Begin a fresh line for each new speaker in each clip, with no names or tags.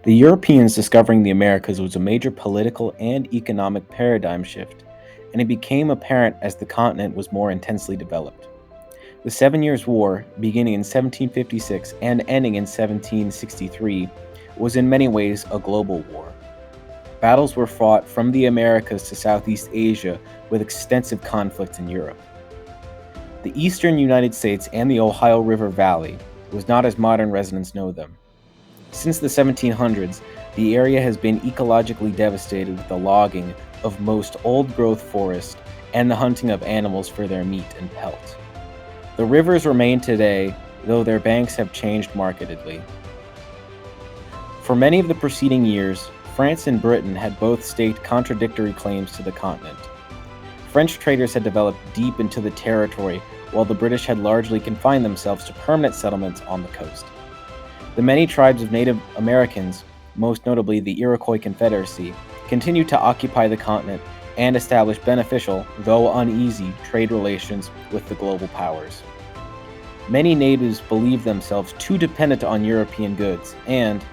The Europeans discovering the Americas was a major political and economic paradigm shift, and it became apparent as the continent was more intensely developed. The Seven Years' War, beginning in 1756 and ending in 1763, was in many ways a global war. Battles were fought from the Americas to Southeast Asia with extensive conflicts in Europe. The eastern United States and the Ohio River Valley was not as modern residents know them. Since the 1700s, the area has been ecologically devastated with the logging of most old-growth forest and the hunting of animals for their meat and pelt. The rivers remain today, though their banks have changed markedly. For many of the preceding years, France and Britain had both staked contradictory claims to the continent. French traders had developed deep into the territory, while the British had largely confined themselves to permanent settlements on the coast. The many tribes of Native Americans, most notably the Iroquois Confederacy, continued to occupy the continent and establish beneficial, though uneasy, trade relations with the global powers. Many natives believed themselves too dependent on European goods, and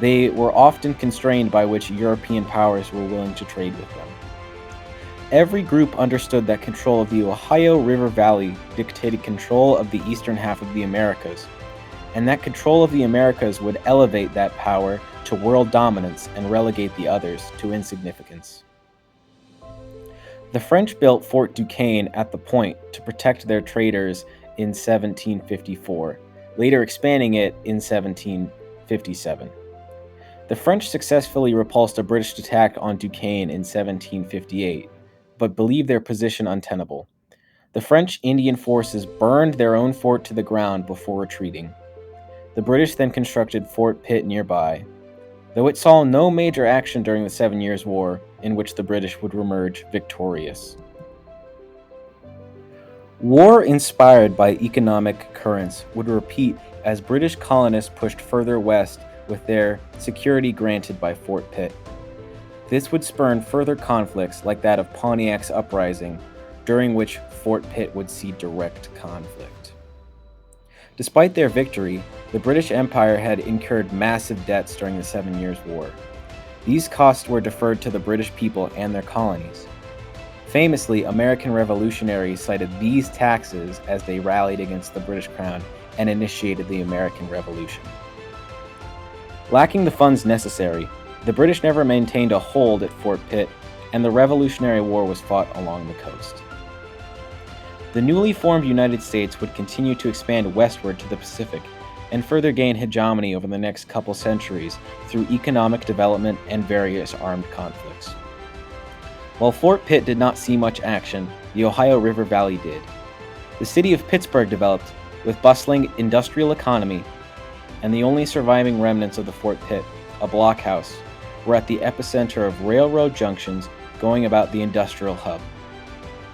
they were often constrained by which European powers were willing to trade with them. Every group understood that control of the Ohio River Valley dictated control of the eastern half of the Americas, and that control of the Americas would elevate that power to world dominance and relegate the others to insignificance. The French built Fort Duquesne at the point to protect their traders in 1754, later expanding it in 1757. The French successfully repulsed a British attack on Duquesne in 1758, but believed their position untenable. The French Indian forces burned their own fort to the ground before retreating. The British then constructed Fort Pitt nearby, though it saw no major action during the Seven Years' War, in which the British would emerge victorious. War inspired by economic currents would repeat as British colonists pushed further west with their security granted by Fort Pitt. This would spurn further conflicts like that of Pontiac's uprising, during which Fort Pitt would see direct conflict. Despite their victory, the British Empire had incurred massive debts during the Seven Years' War. These costs were deferred to the British people and their colonies. Famously, American revolutionaries cited these taxes as they rallied against the British Crown and initiated the American Revolution. Lacking the funds necessary, the British never maintained a hold at Fort Pitt, and the Revolutionary War was fought along the coast. The newly formed United States would continue to expand westward to the Pacific and further gain hegemony over the next couple centuries through economic development and various armed conflicts. While Fort Pitt did not see much action, the Ohio River Valley did. The city of Pittsburgh developed, with bustling industrial economy, and the only surviving remnants of the Fort Pitt, a blockhouse, were at the epicenter of railroad junctions going about the industrial hub.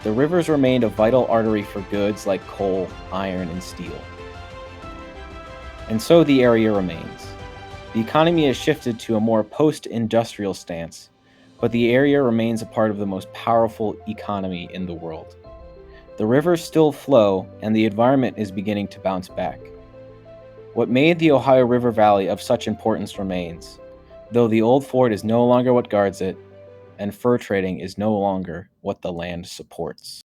The rivers remained a vital artery for goods like coal, iron, and steel. And so the area remains. The economy has shifted to a more post-industrial stance, but the area remains a part of the most powerful economy in the world. The rivers still flow, and the environment is beginning to bounce back. What made the Ohio River Valley of such importance remains, though the old fort is no longer what guards it, and fur trading is no longer what the land supports.